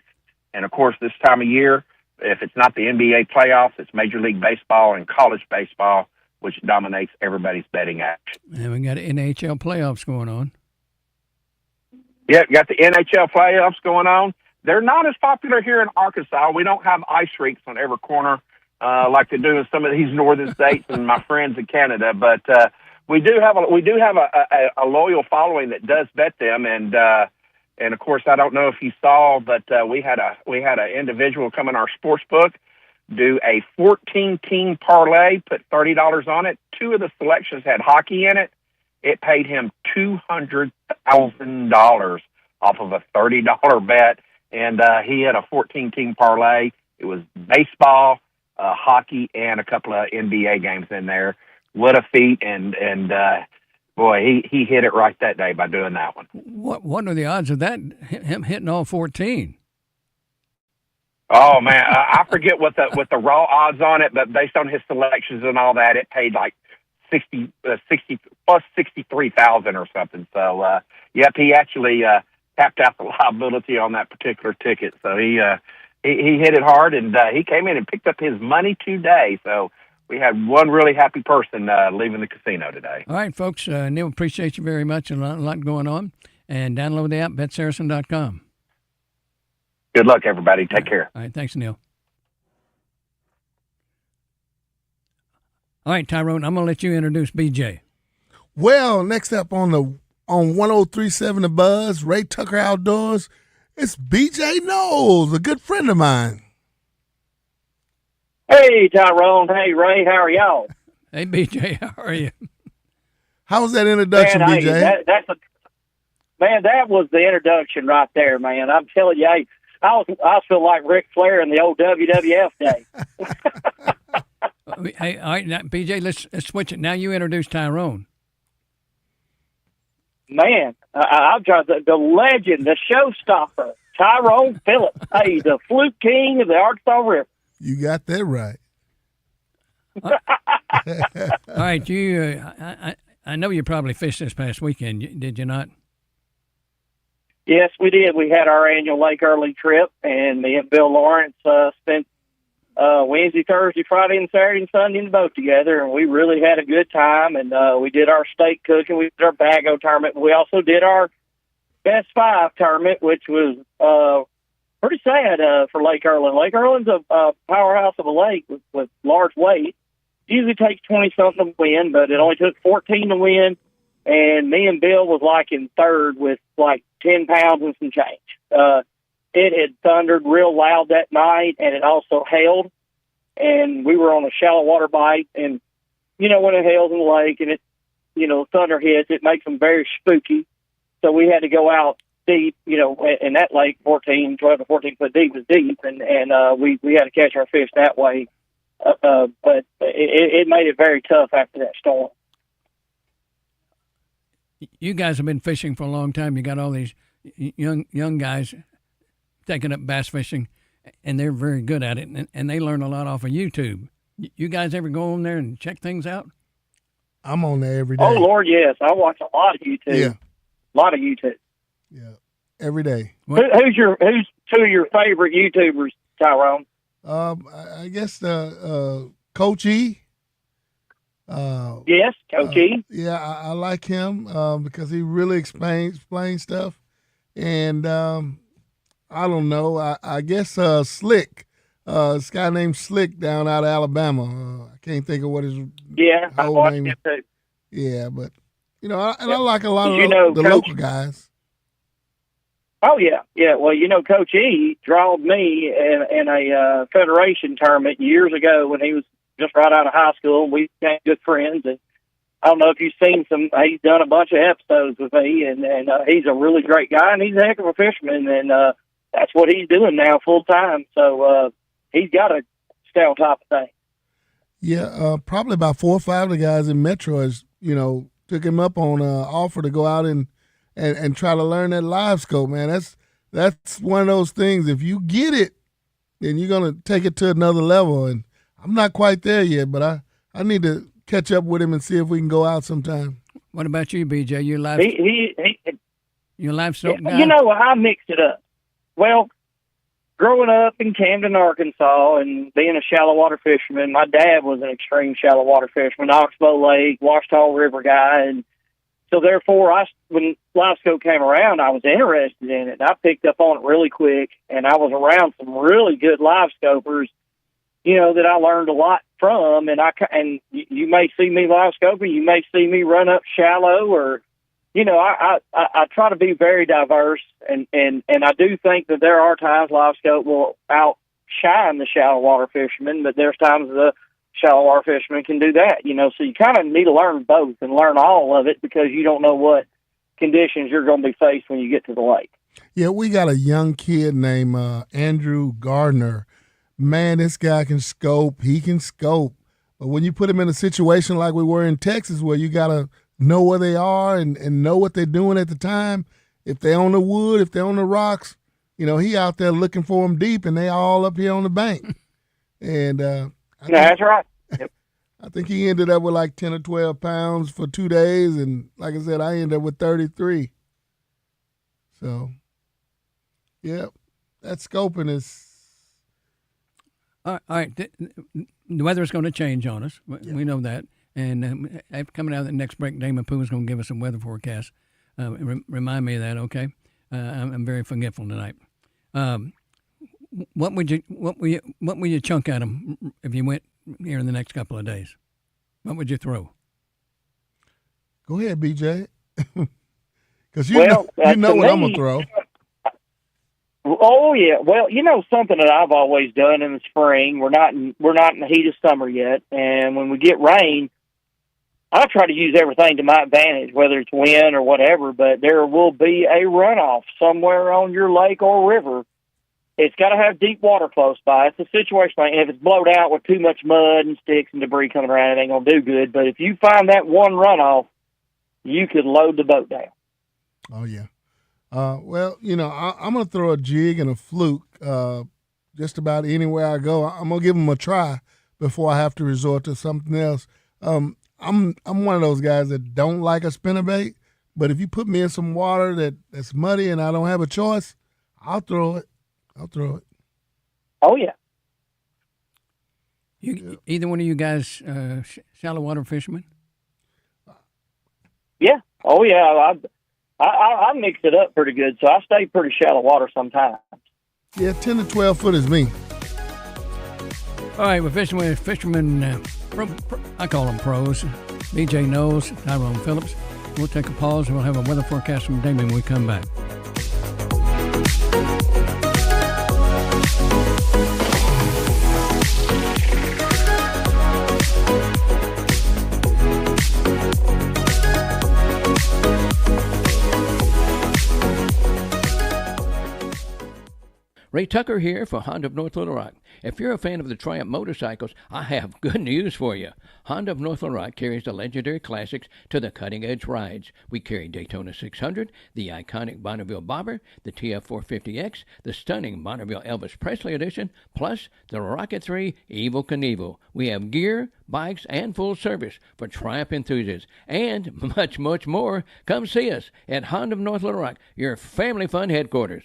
And, of course, this time of year, if it's not the NBA playoffs, it's Major League Baseball and college baseball, which dominates everybody's betting action. And we got NHL playoffs going on. Yeah, got the NHL playoffs going on. They're not as popular here in Arkansas. We don't have ice rinks on every corner like they do in some of these northern states and my friends in Canada. But we do have a loyal following that does bet them, and of course I don't know if you saw, but we had an individual come in our sports book, do a 14-team parlay, put $30 on it. 2 of the selections had hockey in it. It paid him $200,000 off of a $30 bet, and he had a 14-team parlay. It was baseball, hockey, and a couple of NBA games in there. What a feat, and boy, he hit it right that day by doing that one. What are the odds of that, him hitting all 14? Oh man, I forget what the raw odds on it, but based on his selections and all that, it paid like 60 plus 63,000 or something. So yep, he actually tapped out the liability on that particular ticket. So he hit it hard, and he came in and picked up his money today. So we had one really happy person leaving the casino today. All right, folks. Neil, appreciate you very much. A lot going on. And download the app, betsaracen.com. Good luck, everybody. Take care. All right. Thanks, Neil. All right, Tyrone, I'm going to let you introduce BJ. Well, next up on 103.7 The Buzz, Ray Tucker Outdoors, it's BJ Knowles, a good friend of mine. Hey, Tyrone. Hey, Ray. How are y'all? Hey, BJ. How are you? How was that introduction, man, BJ? Man, that was the introduction right there, man. I'm telling you, I feel like Ric Flair in the old WWF day. Hey, all right, now, BJ, let's switch it. Now you introduce Tyrone. Man, I've got the legend, the showstopper, Tyrone Phillips. Hey, the fluke king of the Arkansas River. You got that right. All right, you. I know you probably fished this past weekend, did you not? Yes, we did. We had our annual Lake Early trip, and me and Bill Lawrence spent Wednesday, Thursday, Friday, and Saturday and Sunday in the boat together, and we really had a good time. And we did our steak cooking, we did our Bago tournament. We also did our Best Five tournament, which was pretty sad for Lake Erland. Lake Erland's a powerhouse of a lake with large weight. It usually takes 20-something to win, but it only took 14 to win. And me and Bill was like in third with like 10 pounds and some change. It had thundered real loud that night, and it also hailed. And we were on a shallow water bite, and, you know, when it hails in the lake and it, you know, thunder hits, it makes them very spooky. So we had to go out deep, you know, and that lake, 12 to 14 foot deep was deep, and we had to catch our fish that way. But it made it very tough after that storm. You guys have been fishing for a long time. You got all these young guys taking up bass fishing, and they're very good at it, and they learn a lot off of YouTube. You guys ever go on there and check things out? I'm on there every day. Oh, Lord, yes. I watch a lot of YouTube. Yeah. A lot of YouTube. Yeah, every day. Who's two of your favorite YouTubers, Tyrone? I guess Coach E. Yes, Coach E. Yeah, I like him because he really explains stuff. And I don't know. I guess Slick, this guy named Slick down out of Alabama. I can't think of what his I whole watched name him too. Yeah, but, you know, I like a lot Did of you know the Coach- local guys. Oh, yeah. Yeah. Well, Coach E drawed me in a Federation tournament years ago when he was just right out of high school, and we became good friends. And I don't know if you've seen he's done a bunch of episodes with me, and he's a really great guy, and he's a heck of a fisherman, and that's what he's doing now full time. So he's got to stay on top of things. Yeah, probably about 4 or 5 of the guys in Metro has, took him up on an offer to go out and try to learn that live scope, man. That's one of those things. If you get it, then you're gonna take it to another level. And I'm not quite there yet, but I need to catch up with him and see if we can go out sometime. What about you, BJ? You're live. You're live scope guy? I mixed it up. Well, growing up in Camden, Arkansas, and being a shallow water fisherman, my dad was an extreme shallow water fisherman, Oxbow Lake, Washita River guy, and so therefore, when live scope came around, I was interested in it. And I picked up on it really quick, and I was around some really good live scopers, that I learned a lot from. And you may see me live scoping, you may see me run up shallow, or I try to be very diverse, and I do think that there are times live scope will outshine the shallow water fishermen, but there's times the shallow water fishermen can do that, so you kind of need to learn both and learn all of it, because you don't know what conditions you're going to be faced when you get to the lake. Yeah, we got a young kid named Andrew Gardner. Man, this guy can scope. He can scope. But when you put him in a situation like we were in Texas, where you got to know where they are and know what they're doing at the time, if they're on the wood, if they're on the rocks, he out there looking for them deep, and they all up here on the bank. And that's right. Yep. I think he ended up with like 10 or 12 pounds for 2 days, and like I said, I ended up with 33. So, yeah, that scoping is. All right. The weather's going to change on us. We know that. And coming out of the next break, Damon Pooh is going to give us some weather forecast. Remind me of that, okay? I'm very forgetful tonight. What would you chunk at them if you went here in the next couple of days? What would you throw? Go ahead, BJ. Because you know what I'm gonna throw. Oh yeah, well, something that I've always done in the spring. We're not in the heat of summer yet, and when we get rain, I try to use everything to my advantage, whether it's wind or whatever. But there will be a runoff somewhere on your lake or river. It's got to have deep water close by. It's a situation like, if it's blowed out with too much mud and sticks and debris coming around, it ain't going to do good. But if you find that one runoff, you could load the boat down. Oh, yeah. Well, I'm going to throw a jig and a fluke just about anywhere I go. I'm going to give them a try before I have to resort to something else. I'm one of those guys that don't like a spinnerbait, but if you put me in some water that's muddy and I don't have a choice, I'll throw it. Oh, yeah. Either one of you guys shallow water fishermen? Yeah. Oh, yeah. I mix it up pretty good, so I stay pretty shallow water sometimes. Yeah, 10 to 12 foot is me. All right, we're fishing with fishermen. I call them pros. BJ Knowles, Tyrone Phillips. We'll take a pause and we'll have a weather forecast from Damon when we come back. Ray Tucker here for Honda of North Little Rock. If you're a fan of the Triumph motorcycles, I have good news for you. Honda of North Little Rock carries the legendary classics to the cutting-edge rides. We carry Daytona 600, the iconic Bonneville Bobber, the TF450X, the stunning Bonneville Elvis Presley Edition, plus the Rocket 3 Evel Knievel. We have gear, bikes, and full service for Triumph enthusiasts, and much, much more. Come see us at Honda of North Little Rock, your family fun headquarters.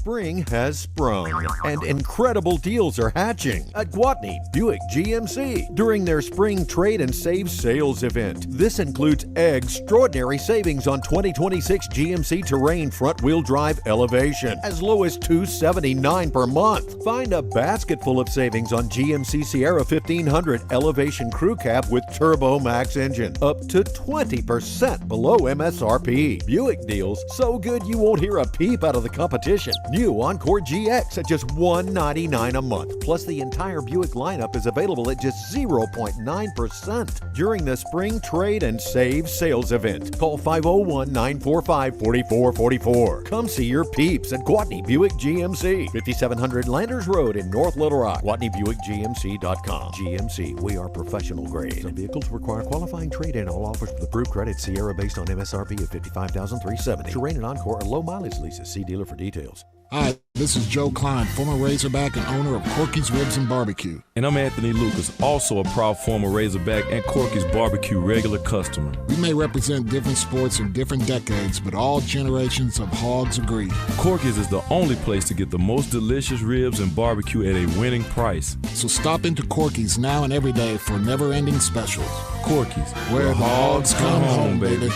Spring has sprung, and incredible deals are hatching at Gwatney Buick GMC during their Spring Trade and Save Sales event. This includes extraordinary savings on 2026 GMC Terrain front-wheel drive elevation, as low as $279 per month. Find a basket full of savings on GMC Sierra 1500 elevation crew cab with Turbo Max engine, up to 20% below MSRP. Buick deals so good you won't hear a peep out of the competition. New Encore GX at just $199 a month. Plus, the entire Buick lineup is available at just 0.9% during the Spring Trade and Save Sales event. Call 501-945-4444. Come see your peeps at Gwatney Buick GMC, 5700 Landers Road in North Little Rock. GwatneyBuickGMC.com. GMC, we are professional grade. Some vehicles require qualifying trade-in. All offers with approved credit. Sierra based on MSRP of $55,370. Terrain and Encore are low mileage leases. See dealer for details. Hi, this is Joe Klein, former Razorback and owner of Corky's Ribs and Barbecue. And I'm Anthony Lucas, also a proud former Razorback and Corky's Barbecue regular customer. We may represent different sports in different decades, but all generations of hogs agree. Corky's is the only place to get the most delicious ribs and barbecue at a winning price. So stop into Corky's now and every day for never-ending specials. Corky's, where the hogs come home, baby.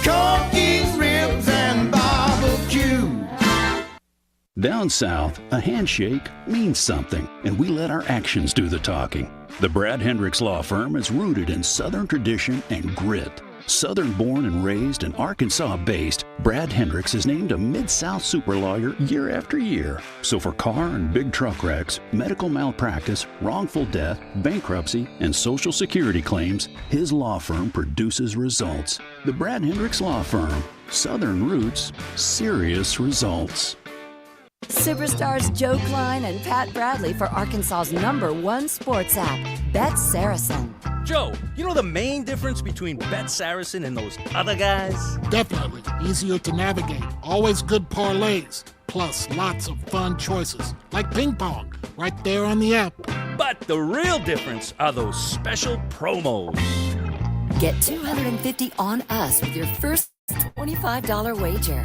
Corky's Ribs and Barbecue. Down south, a handshake means something, and we let our actions do the talking. The Brad Hendricks Law Firm is rooted in Southern tradition and grit. Southern-born and raised and Arkansas-based, Brad Hendricks is named a Mid-South super lawyer year after year. So for car and big truck wrecks, medical malpractice, wrongful death, bankruptcy, and Social Security claims, his law firm produces results. The Brad Hendricks Law Firm. Southern roots, serious results. Superstars Joe Klein and Pat Bradley for Arkansas's #1 sports app, Bet Saracen. Joe, you know the main difference between Bet Saracen and those other guys? Definitely. Easier to navigate. Always good parlays. Plus, lots of fun choices. Like ping pong. Right there on the app. But the real difference are those special promos. Get $250 on us with your first $25 wager.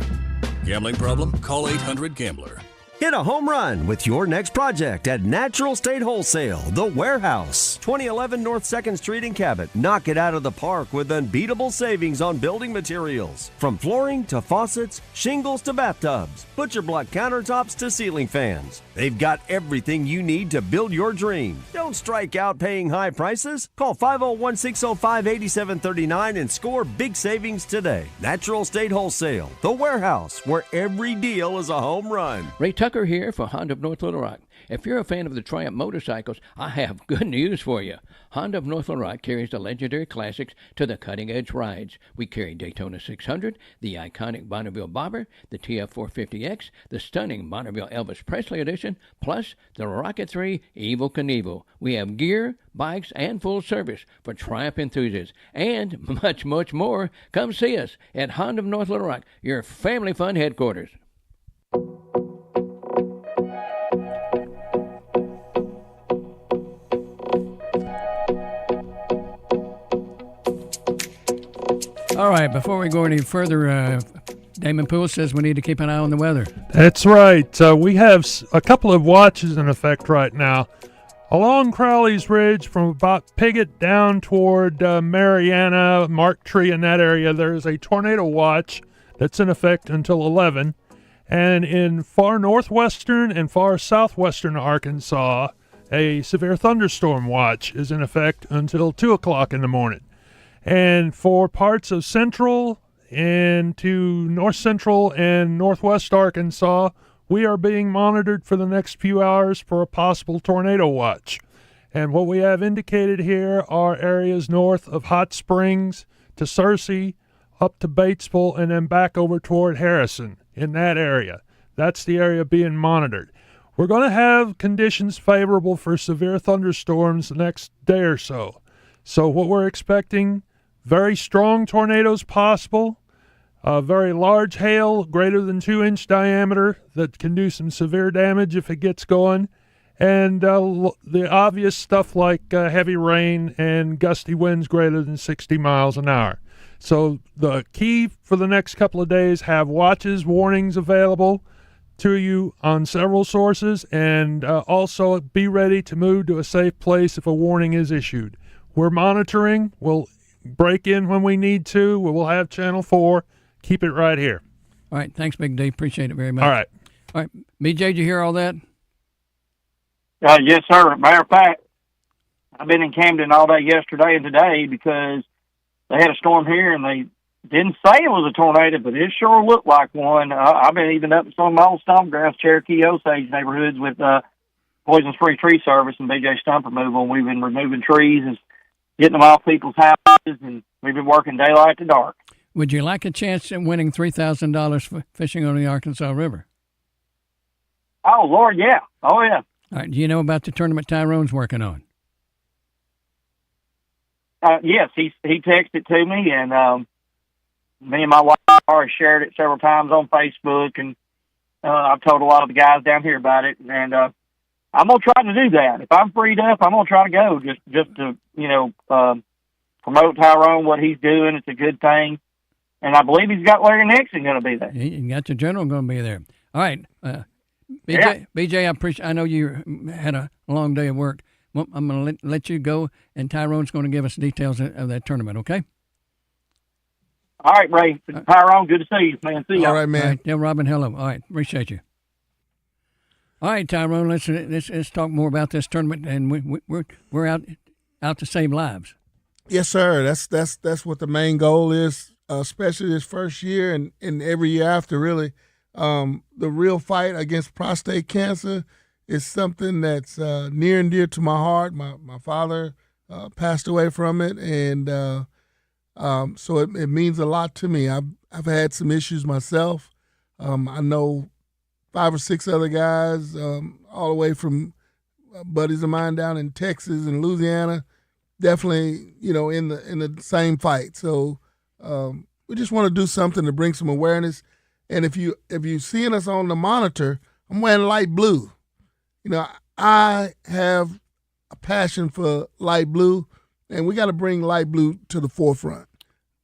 Gambling problem? Call 800-GAMBLER. Hit a home run with your next project at Natural State Wholesale, The Warehouse, 2011 North 2nd Street in Cabot. Knock it out of the park with unbeatable savings on building materials. From flooring to faucets, shingles to bathtubs, butcher block countertops to ceiling fans. They've got everything you need to build your dream. Don't strike out paying high prices. Call 501-605-8739 and score big savings today. Natural State Wholesale, The Warehouse, where every deal is a home run. Ray Tucker here for Honda of North Little Rock. If you're a fan of the Triumph motorcycles, I have good news for you. Honda of North Little Rock carries the legendary classics to the cutting-edge rides. We carry Daytona 600, the iconic Bonneville Bobber, the TF450X, the stunning Bonneville Elvis Presley Edition, plus the Rocket 3 Evel Knievel. We have gear, bikes, and full service for Triumph enthusiasts, and much, much more. Come see us at Honda of North Little Rock, your family fun headquarters. All right, before we go any further, Damon Poole says we need to keep an eye on the weather. That's right. We have a couple of watches in effect right now. Along Crowley's Ridge from about Piggott down toward Mariana, Mark Tree in that area, there's a tornado watch that's in effect until 11. And in far northwestern and far southwestern Arkansas, a severe thunderstorm watch is in effect until 2 o'clock in the morning. And for parts of central and to north central and northwest Arkansas, we are being monitored for the next few hours for a possible tornado watch. And what we have indicated here are areas north of Hot Springs to Searcy, up to Batesville, and then back over toward Harrison in that area. That's the area being monitored. We're going to have conditions favorable for severe thunderstorms the next day or so. So what we're expecting, very strong tornadoes possible, very large hail, greater than 2-inch diameter, that can do some severe damage if it gets going, and the obvious stuff like heavy rain and gusty winds greater than 60 miles an hour. So the key for the next couple of days, have watches, warnings available. to you on several sources, and also be ready to move to a safe place if a warning is issued. We're monitoring. We'll break in when we need to. We'll have Channel 4. Keep it right here. All right. Thanks, Big D. Appreciate it very much. All right. All right. BJ, did you hear all that? Yes, sir. Matter of fact, I've been in Camden all day yesterday and today because they had a storm here, and they didn't say it was a tornado, but it sure looked like one. I've been even up in some of my old stomping grounds, Cherokee, Osage neighborhoods with Poisons Free Tree Service and BJ Stump Removal, and we've been removing trees and getting them off people's houses, and we've been working daylight to dark. Would you like a chance at winning $3,000 for fishing on the Arkansas River? Oh, Lord, yeah. Oh, yeah. All right. Do you know about the tournament Tyrone's working on? Yes, he texted to me, and me and my wife already shared it several times on Facebook, and I've told a lot of the guys down here about it, and I'm going to try to do that. If I'm freed up, I'm going to try to go just to, promote Tyrone, what he's doing. It's a good thing. And I believe he's got Larry Nixon going to be there. You got the general going to be there. All right. BJ, I know you had a long day of work. Well, I'm going to let you go, and Tyrone's going to give us details of that tournament, okay? All right, Ray. Tyrone, good to see you, man. See you. All right, man. All right, tell Robin hello. All right, appreciate you. All right, Tyrone, let's talk more about this tournament, and we're out to save lives. Yes, sir. That's what the main goal is, especially this first year and every year after, really. The real fight against prostate cancer is something that's near and dear to my heart. My father passed away from it, and so it means a lot to me. I've had some issues myself. I know 5 or 6 other guys, all the way from buddies of mine down in Texas and Louisiana, definitely in the same fight. So we just want to do something to bring some awareness. And if you seeing us on the monitor, I'm wearing light blue. I have a passion for light blue, and we got to bring light blue to the forefront.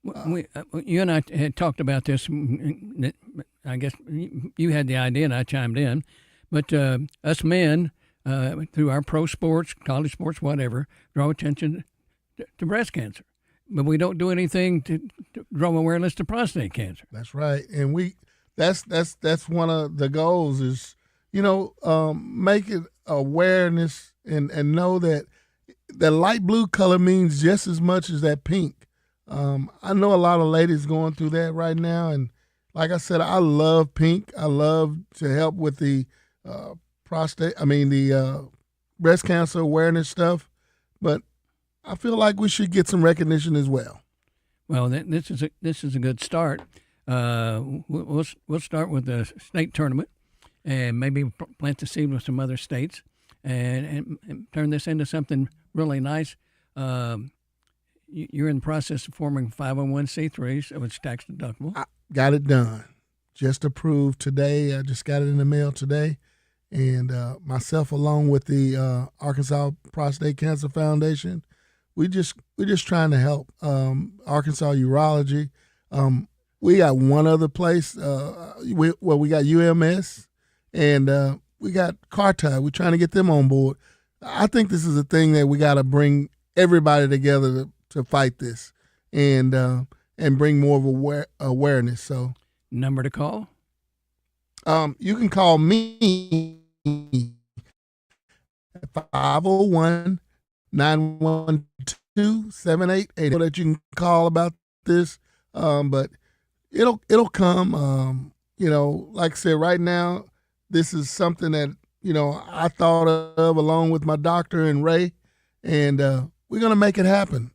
You and I had talked about this. I guess you had the idea, and I chimed in. But us men, through our pro sports, college sports, whatever, draw attention to breast cancer. But we don't do anything to draw awareness to prostate cancer. That's right, and that's one of the goals is make it awareness and know that the light blue color means just as much as that pink. I know a lot of ladies going through that right now, and like I said, I love pink. I love to help with the breast cancer awareness stuff, but I feel like we should get some recognition as well. Well, this is a good start. We'll start with the state tournament, and maybe plant the seed with some other states, and turn this into something really nice. You're in the process of forming 501c3s, so it's tax deductible. I got it done. Just approved today. I just got it in the mail today. And myself, along with the Arkansas Prostate Cancer Foundation, we're just trying to help Arkansas Urology. We got one other place. We got UMS, and we got Cartide. We're trying to get them on board. I think this is a thing that we got to bring everybody together to fight this, and bring more of awareness. So, number to call? You can call me at 501-912-7880 that you can call about this. But it'll come. Like I said, right now, this is something that I thought of along with my doctor and Ray, and we're gonna make it happen.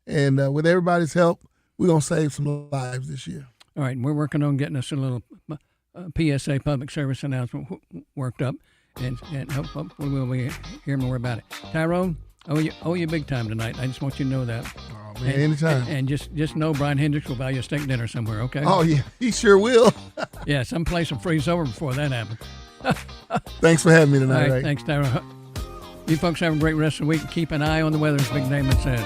And with everybody's help, we're gonna save some lives this year. All right, we're working on getting us a little PSA, public service announcement, worked up, and hopefully we'll be hearing more about it. Tyrone, owe you big time tonight. I just want you to know that. Oh man, anytime. And just know Brian Hendricks will buy you a steak dinner somewhere. Okay. Oh yeah, he sure will. Yeah, someplace will freeze over before that happens. Thanks for having me tonight. All right, thanks, Tyrone. You folks have a great rest of the week. Keep an eye on the weather, as Big Damon says.